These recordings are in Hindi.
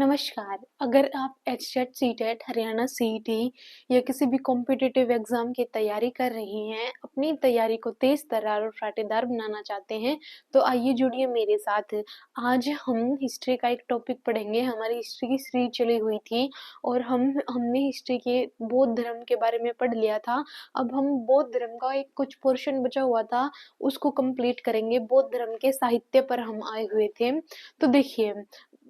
नमस्कार। अगर आप एचटेट, सीटेट, हरियाणा सीईटी या किसी भी कॉम्पिटिटिव एग्ज़ाम की तैयारी कर रही हैं, अपनी तैयारी को तेज़ तर्रार और राटेदार बनाना चाहते हैं, तो आइए जुड़िए मेरे साथ। आज हम हिस्ट्री का एक टॉपिक पढ़ेंगे। हमारी हिस्ट्री की सीरीज़ चली हुई थी और हमने हिस्ट्री के बौद्ध धर्म के बारे में पढ़ लिया था। अब हम बौद्ध धर्म का एक कुछ पोर्शन बचा हुआ था, उसको कंप्लीट करेंगे। बौद्ध धर्म के साहित्य पर हम आए हुए थे। तो देखिए,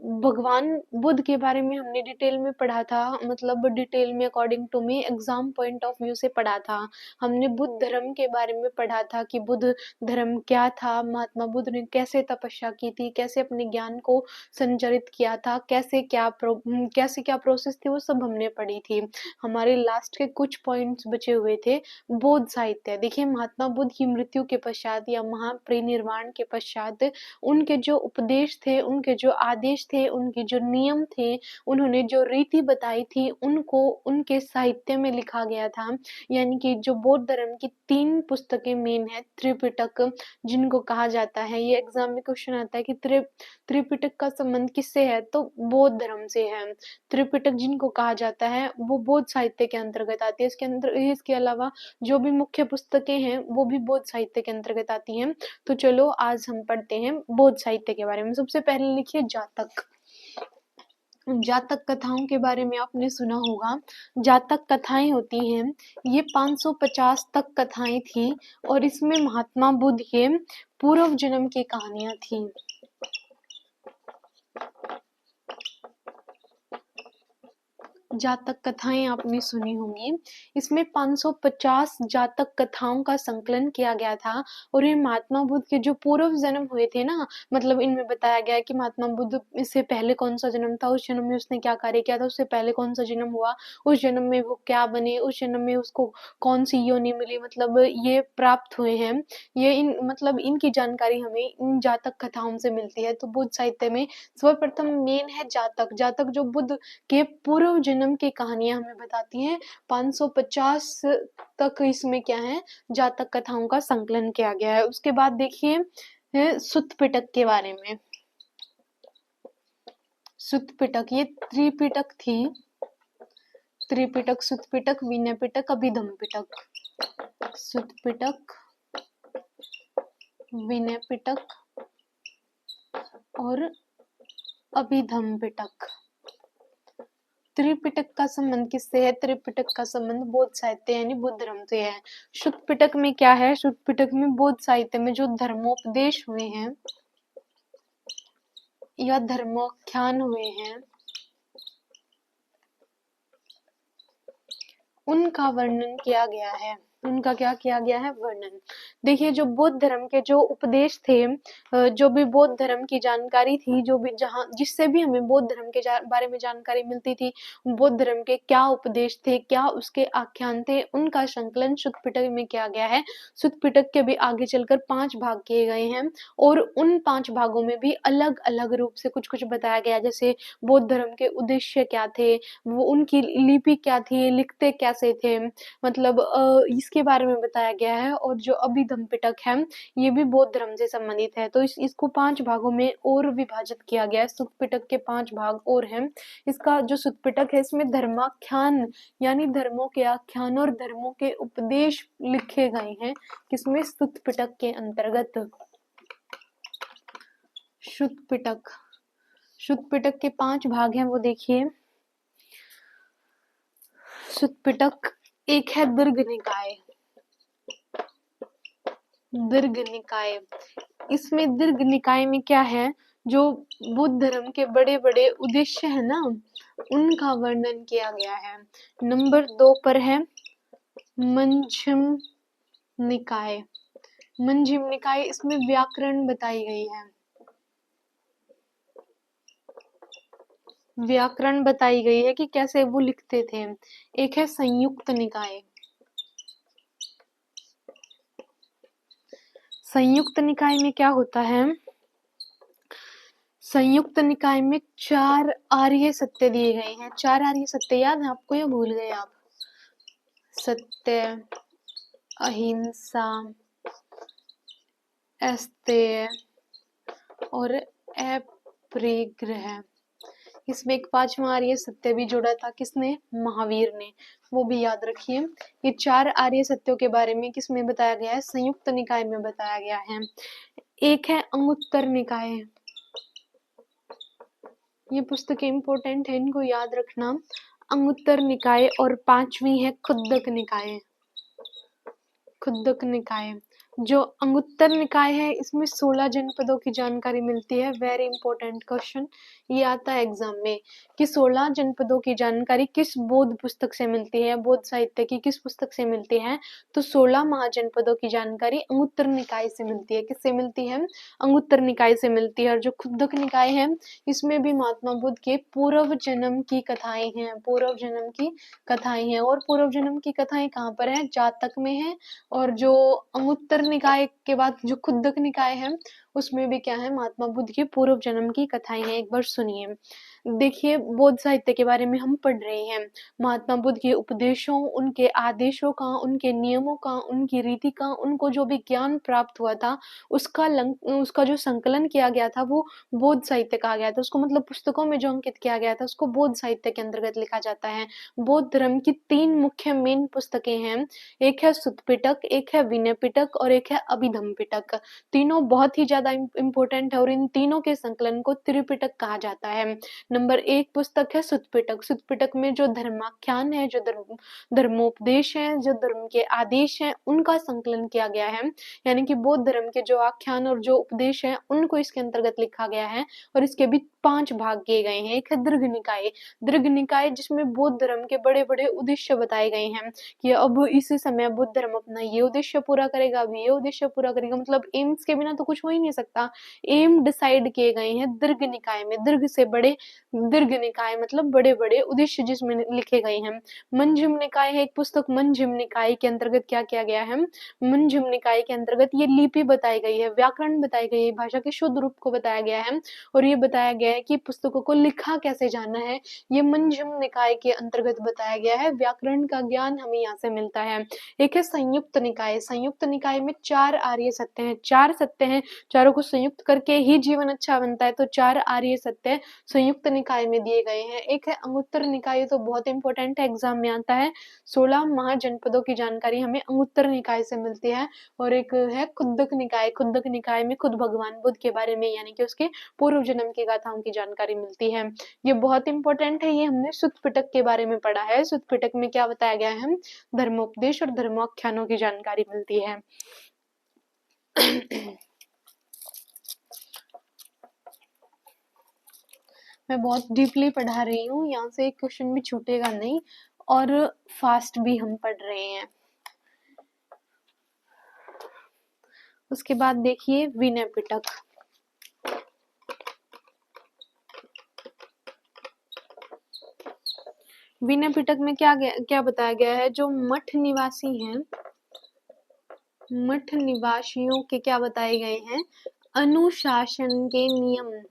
भगवान बुद्ध के बारे में हमने डिटेल में पढ़ा था, मतलब डिटेल में according to me exam point of view से पढ़ा था। हमने बुद्ध धर्म के बारे में पढ़ा था कि बुद्ध धर्म क्या था, महात्मा बुद्ध ने कैसे तपस्या की थी, कैसे अपने ज्ञान को संचरित किया था, कैसे क्या प्रोसेस थी, वो सब हमने पढ़ी थी। हमारे लास्ट के कुछ पॉइंट्स बचे हुए थे। बौद्ध साहित्य देखिए, महात्मा बुद्ध की मृत्यु के पश्चात या महापरिनिर्वाण के पश्चात उनके जो उपदेश थे, उनके जो आदेश थे, उनके जो नियम थे, उन्होंने जो रीति बताई थी, उनको उनके साहित्य में लिखा गया था। यानी कि जो बौद्ध धर्म की 3 पुस्तकें मेन है, त्रिपिटक जिनको कहा जाता है। ये एग्जाम में क्वेश्चन आता है कि त्रिपिटक का संबंध किससे है, तो बौद्ध धर्म से है। त्रिपिटक जिनको कहा जाता है वो बौद्ध साहित्य के अंतर्गत आती है। इसके अलावा जो भी मुख्य पुस्तकें हैं वो भी बौद्ध साहित्य के अंतर्गत आती हैं। तो चलो आज हम पढ़ते हैं बौद्ध साहित्य के बारे में। सबसे पहले लिखिए जातक। जातक कथाओं के बारे में आपने सुना होगा। जातक कथाएं होती हैं, ये 550 तक कथाएं थी और इसमें महात्मा बुद्ध के पूर्व जन्म की कहानियां थी। जातक कथाएं आपने सुनी होंगी। इसमें 550 जातक कथाओं का संकलन किया गया था और ये महात्मा बुद्ध के जो पूर्व जन्म हुए थे ना, मतलब इनमें बताया गया है कि महात्मा बुद्ध इससे पहले कौन सा जन्म था, उस जन्म में उसने क्या कार्य किया था, उससे पहले कौन सा जन्म हुआ, उस जन्म में वो क्या बने, उस जन्म में उसको कौन सी योनि मिली, मतलब ये प्राप्त हुए हैं। ये इनकी जानकारी हमें इन जातक कथाओं से मिलती है। तो बुद्ध साहित्य में सर्वप्रथम मेन है जातक। जातक जो बुद्ध के पूर्व जन्म की कहानियां हमें बताती हैं। 550 तक इसमें क्या है, जातक कथाओं का संकलन किया गया है। उसके बाद देखिए सुत्त पिटक के बारे में। सुत्त पिटक ये त्रिपिटक थी। त्रिपिटक, सुत्त पिटक, विनय पिटक, अभिधम पिटक। सुत्त पिटक, विनय पिटक और अभिधम पिटक। त्रिपिटक का संबंध किससे है? त्रिपिटक का संबंध बौद्ध साहित्य यानी बुद्ध धर्म से है। शुद्ध पिटक में क्या है? शुद्ध पिटक में बौद्ध साहित्य में जो धर्मोपदेश हुए हैं या धर्मोख्यान हुए हैं, उनका वर्णन किया गया है। उनका क्या किया गया है? वर्णन। देखिए, जो बौद्ध धर्म के जो उपदेश थे, जो भी बौद्ध धर्म की जानकारी थी, जो भी जिससे भी हमें बौद्ध धर्म के बारे में जानकारी मिलती थी, बौद्ध धर्म के क्या उपदेश थे, क्या उसके आख्यान थे, उनका संकलन सुत्त पिटक में किया गया है। सुत्त पिटक के भी आगे चलकर 5 भाग किए गए हैं और उन 5 भागों में भी अलग अलग रूप से कुछ कुछ बताया गया। जैसे बौद्ध धर्म के उद्देश्य क्या थे, वो उनकी लिपि क्या थी, लिखते कैसे थे, मतलब इसके बारे में बताया गया है। और जो अभिधम पिटक है, ये भी बौद्ध धर्म से संबंधित है। तो इसको 5 भागों में और विभाजित किया गया है। सुत्त पिटक के 5 भाग और हैं। इसका जो सुत्त पिटक है, इसमें धर्माख्यान यानी धर्मों के आख्यान और धर्मों के उपदेश लिखे गए हैं। किसमें? सुत्त पिटक के अंतर्गत। सुत्त पिटक, सुत्त पिटक के 5 भाग हैं, वो देखिए। सुत्त पिटक एक है दीर्घ निकाय। दीर्घ निकाय, इसमें दीर्घ निकाय में क्या है, जो बुद्ध धर्म के बड़े बड़े उद्देश्य है ना, उनका वर्णन किया गया है। नंबर 2 पर है मंजिम निकाय। मंजिम निकाय, इसमें व्याकरण बताई गई है। व्याकरण बताई गई है कि कैसे वो लिखते थे। एक है संयुक्त निकाय। संयुक्त निकाय में क्या होता है? संयुक्त निकाय में 4 आर्य सत्य दिए गए हैं। 4 आर्य सत्य याद है आपको या भूल गए आप? सत्य, अहिंसा, अस्तेय और अपरिग्रह। इसमें एक पांचवा आर्य सत्य भी जोड़ा था, किसने? महावीर ने, वो भी याद रखिए। ये 4 आर्य सत्यों के बारे में किसमें बताया गया है? संयुक्त निकाय में बताया गया है। एक है अंगुत्तर निकाय, ये पुस्तकें इंपॉर्टेंट है, इनको याद रखना। अंगुत्तर निकाय, और पांचवी है खुद्दक निकाय। खुद्दक निकाय, जो अंगुत्तर निकाय है इसमें 16 जनपदों की जानकारी मिलती है। वेरी इंपॉर्टेंट क्वेश्चन ये आता है एग्जाम में कि 16 जनपदों की जानकारी किस बौद्ध पुस्तक से मिलती है, बौद्ध साहित्य की किस पुस्तक से मिलती है? तो 16 महाजनपदों की जानकारी अंगुत्तर निकाय से मिलती है। किससे मिलती है? अंगुत्तर निकाय से मिलती है। और जो खुद्दक निकाय है इसमें भी महात्मा बुद्ध के पूर्व जन्म की कथाएं हैं, पूर्व जन्म की कथाएं हैं। और पूर्व जन्म की कथाएं कहाँ पर है? जातक में है। और जो अंगुत्तर निकाय के बाद जो खुद्दक निकाय है उसमें भी क्या है? महात्मा बुद्ध के पूर्व जन्म की कथाएं हैं। एक बार सुनिए। देखिए, बौद्ध साहित्य के बारे में हम पढ़ रहे हैं। महात्मा बुद्ध के उपदेशों, उनके आदेशों का, उनके नियमों का, उनकी रीति का, उनको जो भी ज्ञान प्राप्त हुआ था उसका जो संकलन किया गया था वो बौद्ध साहित्य कहा गया था। उसको मतलब पुस्तकों में जो अंकित किया गया था उसको बौद्ध साहित्य के अंतर्गत लिखा जाता है। बौद्ध धर्म की 3 मुख्य मेन पुस्तकें हैं। एक है सुत्त पिटक, एक है विनय पिटक और एक है अभिधम्म पिटक। तीनों बहुत ही ज्यादा इम्पोर्टेंट है और इन तीनों के संकलन को त्रिपिटक कहा जाता है। नंबर 1 पुस्तक है सुत्त पिटक। सुत्त पिटक में जो धर्माख्यान है, जो धर्मोपदेश है, जो धर्म के आदेश हैं, उनका संकलन किया गया है। यानी कि बौद्ध धर्म के जो आख्यान और जो उपदेश है उनको इसके अंतर्गत लिखा गया है। और इसके भी 5 भाग किए गए हैं। एक है दीर्घ निकाय। दीर्घ निकाय जिसमें बौद्ध धर्म के बड़े बड़े उद्देश्य बताए गए हैं कि अब इस समय बुद्ध धर्म अपना ये उद्देश्य पूरा करेगा, अब ये उद्देश्य पूरा करेगा। मतलब एम्स के बिना तो कुछ हो ही नहीं सकता। एम डिसाइड किए गए हैं दीर्घ निकाय में। दीर्घ से बड़े, दीर्घ निकाय मतलब बड़े बड़े उद्देश्य जिसमें लिखे गए हैं। मंजूम निकाय है एक पुस्तक। मंजूम निकाय के अंतर्गत क्या किया गया है? मंजूम निकाय के अंतर्गत ये लिपि बताई गई है, व्याकरण बताई गई है, भाषा के शुद्ध रूप को बताया गया है। और ये बताया गया है कि पुस्तकों को लिखा कैसे जाना है, ये मंजूम निकाय के अंतर्गत बताया गया है। व्याकरण का ज्ञान हमें यहाँ से मिलता है। एक है संयुक्त निकाय। संयुक्त निकाय में 4 आर्य सत्य हैं। 4 सत्य हैं, चारों को संयुक्त करके ही जीवन अच्छा बनता है। तो 4 आर्य सत्य संयुक्त निकाय में दिए गए हैं। एक है अंगुत्तर निकाय, तो बहुत इंपॉर्टेंट है, एग्जाम में आता है। 16 महाजनपदों की जानकारी हमें अंगुत्तर निकाय से मिलती है। और एक है खुद्दक निकाय। खुद्दक निकाय में खुद भगवान बुद्ध के बारे में यानी कि उसके पूर्व जन्म की गाथाओं की जानकारी मिलती है। ये बहुत इंपॉर्टेंट है। ये हमने सुत्त पिटक के बारे में पढ़ा है। सुत्त पिटक में क्या बताया गया है? धर्मोपदेश और धर्माख्यानों की जानकारी मिलती है। मैं बहुत डीपली पढ़ा रही हूँ, यहाँ से एक क्वेश्चन भी छूटेगा नहीं और फास्ट भी हम पढ़ रहे हैं। उसके बाद देखिए विनय पिटक। विनय पिटक में क्या बताया गया है? जो मठ निवासी हैं, मठ निवासियों के क्या बताए गए हैं? अनुशासन के नियम।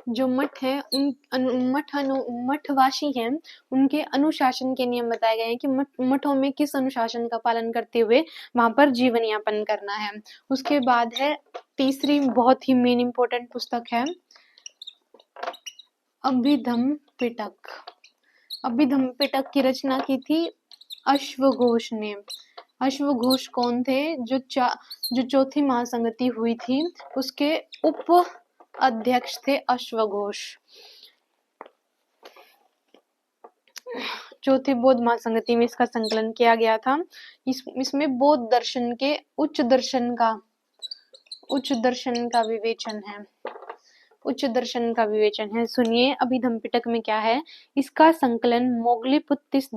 जो मठ है मठवासी हैं उनके अनुशासन के नियम बताए गए हैं कि मठों में किस अनुशासन का पालन करते हुए वहां पर जीवन यापन करना है। उसके बाद है तीसरी बहुत ही मेन इंपॉर्टेंट पुस्तक है अभिधम्म पिटक। अभिधम्म पिटक की रचना की थी अश्वघोष ने। अश्वघोष कौन थे? जो चौथी महासंगति हुई थी उसके उप अध्यक्ष थे अश्वघोष। चौथी बौद्ध महासंगति में इसका संकलन किया गया था। इसमें बौद्ध दर्शन के उच्च दर्शन का विवेचन है। सुनिए अभिधम्म पिटक में क्या है? इसका संकलन मोगली पुत्तिस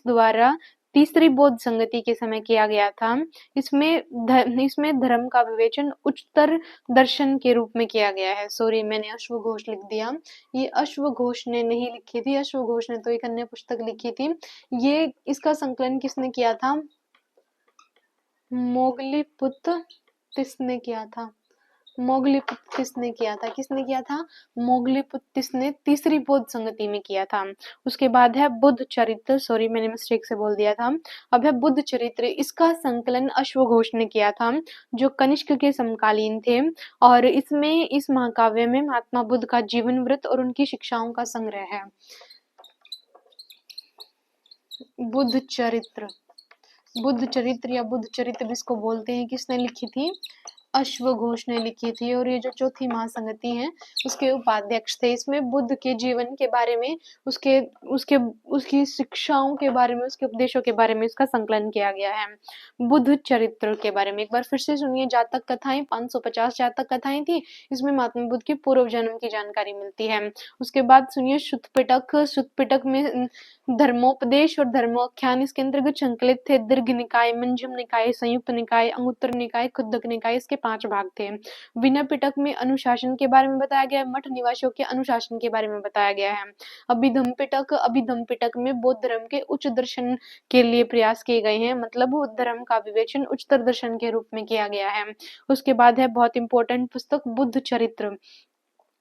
द्वारा तीसरी बौद्ध संगति के समय किया गया था। इसमें धर्म का विवेचन उच्चतर दर्शन के रूप में किया गया है। सॉरी, मैंने अश्वघोष लिख दिया। ये अश्वघोष ने नहीं लिखी थी, अश्वघोष ने तो एक अन्य पुस्तक लिखी थी। ये इसका संकलन किसने किया था? मोगली पुत्तिस ने किया था। मोगलीपुत्र किसने किया था? किसने किया था? मोगलीपुत्र ने तीसरी बौद्ध संगति में किया था। उसके बाद है बुद्ध चरित्र, सॉरी मैंने मिस्टेक से बोल दिया था। अब है बुद्ध चरित्र, इसका संकलन अश्वघोष ने किया था, जो कनिष्क के समकालीन थे, और इसमें इस महाकाव्य में महात्मा बुद्ध का जीवन वृत्त और उनकी शिक्षाओं का संग्रह है। बुद्ध चरित्र, बुद्ध चरित्र या बुद्ध चरित्र जिसको बोलते हैं, किसने लिखी थी? अश्वघोष ने लिखी थी, और ये जो चौथी महासंगति है उसके उपाध्यक्ष थे। इसमें बुद्ध के जीवन के बारे में, उसके उसके उसकी शिक्षाओं के बारे में, उसके उपदेशों के बारे में इसका संकलन किया गया है। बुद्ध चरित्र के बारे में एक बार फिर से सुनिए। जातक कथाएं, 550 जातक कथाएं थी। इसमें महात्मा बुद्ध के पूर्व जन्म की जानकारी मिलती है। उसके बाद सुनिए शुद्ध पिटक। शुद्ध पिटक में धर्मोपदेश और धर्मोख्यान इसके अंतर्गत संकलित थे। दीर्घ निकाय, मंजम निकाय, संयुक्त निकाय, अंगुत्तर निकाय, खुद्दक निकाय, इसके 5 भाग थे। विनय पिटक में अनुशासन के बारे में बताया गया है, मठ निवासियों के अनुशासन के बारे में बताया गया है। अभिधम्म पिटक, अभिधम्म पिटक में बौद्ध धर्म के उच्च दर्शन के लिए प्रयास किए गए हैं, मतलब बौद्ध धर्म का विवेचन उच्चतर दर्शन के रूप में किया गया है। उसके बाद है बहुत इंपॉर्टेंट पुस्तक बुद्ध चरित्र।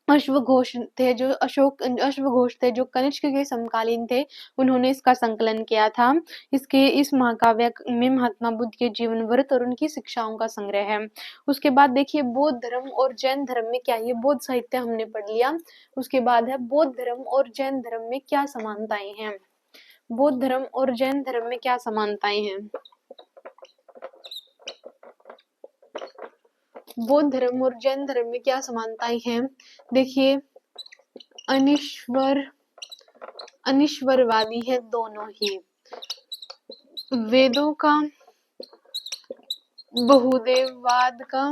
अश्वघोष थे जो कनिष्क के समकालीन थे, उन्होंने इसका संकलन किया था। इस महाकाव्य में महात्मा बुद्ध के जीवन वृत्त और उनकी शिक्षाओं का संग्रह है। उसके बाद देखिए बौद्ध धर्म और जैन धर्म में क्या, ये बौद्ध साहित्य हमने पढ़ लिया। उसके बाद है बौद्ध धर्म और जैन धर्म में क्या समानताएं हैं। बौद्ध धर्म और जैन धर्म में क्या समानताएं हैं? बौद्ध धर्म और जैन धर्म में क्या समानताएं हैं? देखिए अनिश्वरवादी है दोनों ही। वेदों का, बहुदेववाद का,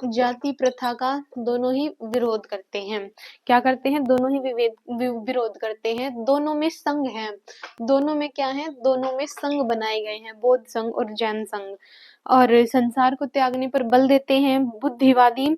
जाति प्रथा का दोनों ही विरोध करते हैं। क्या करते हैं? दोनों ही विरोध करते हैं। दोनों में संघ है। दोनों में क्या है? दोनों में संघ बनाए गए हैं, बौद्ध संघ और जैन संघ। और संसार को त्यागने पर बल देते हैं। बुद्धिवादी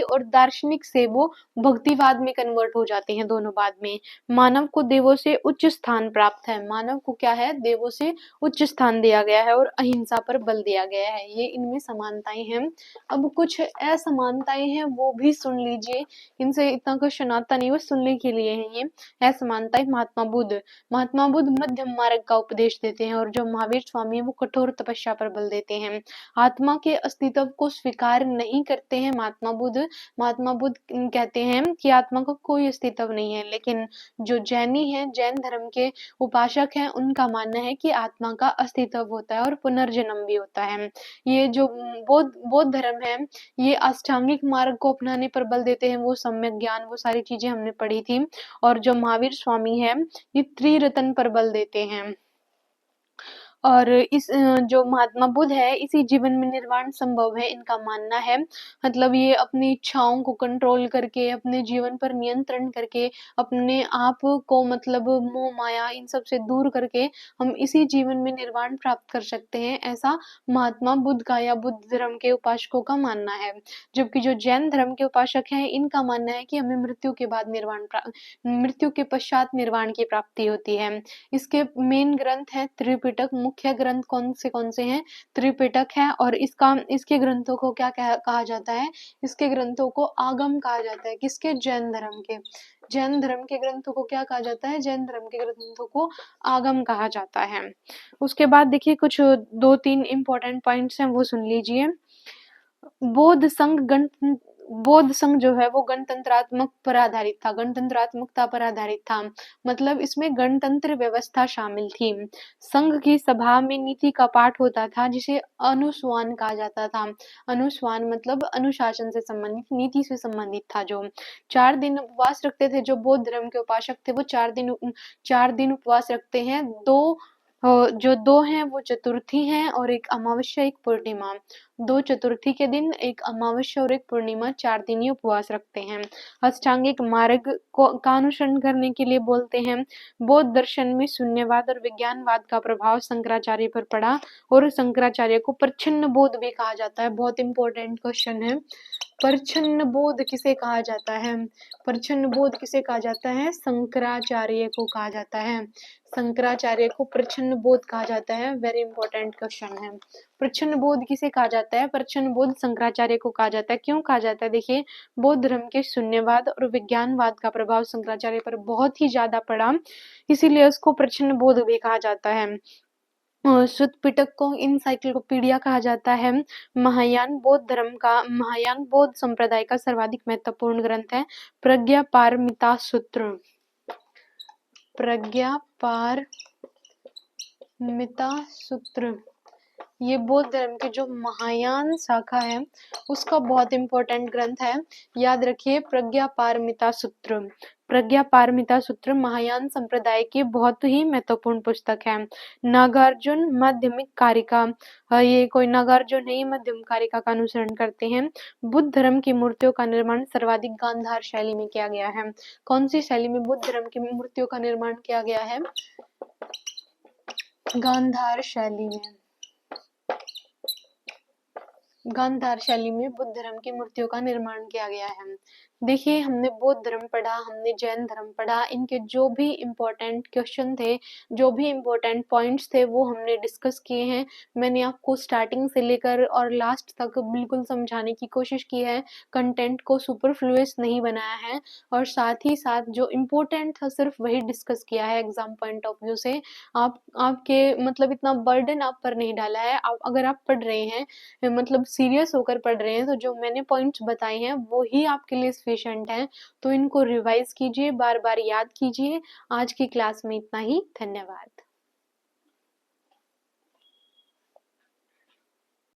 और दार्शनिक से वो भक्तिवाद में कन्वर्ट हो जाते हैं दोनों बाद में। मानव को देवों से उच्च स्थान प्राप्त है। मानव को क्या है? देवों से उच्च स्थान दिया गया है और अहिंसा पर बल दिया गया है। ये इनमें समानताएं हैं। अब कुछ असमानताएं हैं, वो भी सुन लीजिए। इनसे इतना क्वेश्चन आता नहीं, वो सुनने के लिए है ये असमानताएं। महात्मा बुद्ध मध्यम मार्ग का उपदेश देते हैं, और जो महावीर स्वामी है वो कठोर तपस्या पर बल देते हैं। आत्मा के अस्तित्व को स्वीकार नहीं करते हैं महात्मा बुद्ध कहते हैं कि आत्मा का कोई अस्तित्व नहीं है। लेकिन जो जैनी है, जैन धर्म के उपासक हैं, उनका मानना है कि आत्मा का अस्तित्व होता है और पुनर्जन्म भी होता है। ये जो बौद्ध धर्म है, ये अष्टांगिक मार्ग को अपनाने पर बल देते हैं, वो सम्यक ज्ञान, वो सारी चीजें हमने पढ़ी थी। और जो महावीर स्वामी है, ये त्रिरत्न पर बल देते हैं। और जो महात्मा बुद्ध है, इसी जीवन में निर्वाण संभव है, इनका मानना है। मतलब ये अपनी इच्छाओं को कंट्रोल करके, अपने जीवन पर नियंत्रण करके, अपने आप को मतलब मोह माया इन सब से दूर करके हम इसी जीवन में निर्वाण प्राप्त कर सकते हैं, ऐसा महात्मा बुद्ध का या बुद्ध धर्म के उपासकों का मानना है। जबकि जो जैन धर्म के उपासक हैं, इनका मानना है कि हमें मृत्यु के पश्चात निर्वाण की प्राप्ति होती है। इसके मेन ग्रंथ है त्रिपिटक। मुख्य ग्रंथ कौन से हैं? त्रिपिटक है। और इसके ग्रंथों को क्या कहा जाता है? इसके ग्रंथों को आगम कहा जाता है। किसके? जैन धर्म के। जैन धर्म के ग्रंथों को क्या कहा जाता है? जैन धर्म के ग्रंथों को आगम कहा जाता है। उसके बाद देखिए कुछ 2-3 इंपॉर्टेंट पॉइंट्स हैं, वो सुन लीजिए। बौद्ध संघ जो है वो गणतंत्रात्मक पर आधारित था, गणतंत्रात्मकता पर आधारित था। मतलब इसमें गणतंत्र व्यवस्था शामिल थी। संघ की सभा में नीति का पाठ होता था, जिसे अनुस्वान कहा जाता था। अनुस्वान मतलब अनुशासन से संबंधित, नीति से संबंधित था। जो 4 दिन उपवास रखते थे, जो बौद्ध धर्म के उपासक थे, वो 4 दिन उपवास रखते हैं। जो 2 हैं वो चतुर्थी हैं, और एक अमावस्या, एक पूर्णिमा। 2 चतुर्थी के दिन, एक अमावस्या और एक पूर्णिमा 4 दिन ये उपवास रखते हैं। अष्टांगिक मार्ग का अनुसरण करने के लिए बोलते हैं। बौद्ध दर्शन में शून्यवाद और विज्ञानवाद का प्रभाव शंकराचार्य पर पड़ा और शंकराचार्य को प्रच्छन्न बोध भी कहा जाता है। बहुत इंपॉर्टेंट क्वेश्चन है। प्रच्छन्न बोध किसे कहा जाता है? प्रच्छन्न बोध किसे कहा जाता है? शंकराचार्य को कहा जाता है। शंकराचार्य को प्रच्छन्न बोध कहा जाता है। वेरी इंपॉर्टेंट क्वेश्चन है। प्रच्छन्न बोध किसे कहा जाता है? प्रच्छन्न बोध शंकराचार्य को कहा जाता है। क्यों कहा जाता है? देखिए, बौद्ध धर्म के शून्यवाद और विज्ञानवाद का प्रभाव शंकराचार्य पर बहुत ही ज्यादा पड़ा, इसीलिए उसको प्रच्छन्न बोध भी कहा जाता है। शुद्ध पिटक को इनसाइक्लोपीडिया कहा जाता है। महायान बौद्ध संप्रदाय का सर्वाधिक महत्वपूर्ण ग्रंथ है। प्रज्ञा पारमिता सूत्र, प्रज्ञा पारमिता सूत्र, ये बौद्ध धर्म की जो महायान शाखा है उसका बहुत इंपॉर्टेंट ग्रंथ है। याद रखिए, प्रज्ञा पारमिता सूत्र। प्रज्ञा पारमिता सूत्र महायान संप्रदाय की बहुत ही महत्वपूर्ण पुस्तक है। नागार्जुन माध्यमिक कारिका, ये कोई नागार्जुन नहीं, मध्यम कारिका का अनुसरण करते हैं। बुद्ध धर्म की मूर्तियों का निर्माण सर्वाधिक गांधार शैली में किया गया है। कौन सी शैली में बुद्ध धर्म की मूर्तियों का निर्माण किया गया है? गांधार शैली में। गांधार शैली में बुद्ध धर्म की मूर्तियों का निर्माण किया गया है। देखिए, हमने बौद्ध धर्म पढ़ा, हमने जैन धर्म पढ़ा, इनके जो भी इम्पोर्टेंट क्वेश्चन थे, जो भी इम्पोर्टेंट पॉइंट्स थे, वो हमने डिस्कस किए हैं। मैंने आपको स्टार्टिंग से लेकर और लास्ट तक बिल्कुल समझाने की कोशिश की है, कंटेंट को सुपरफ्लुअस नहीं बनाया है, और साथ ही साथ जो इम्पोर्टेंट था सिर्फ वही डिस्कस किया है एग्जाम पॉइंट ऑफ व्यू से। आपके मतलब इतना बर्डन आप पर नहीं डाला है। अगर आप पढ़ रहे हैं, मतलब सीरियस होकर पढ़ रहे हैं, तो जो मैंने पॉइंट्स बताए हैं वो ही आपके लिए सफिशिएंट है। तो इनको रिवाइज कीजिए, बार बार याद कीजिए। आज की क्लास में इतना ही। धन्यवाद।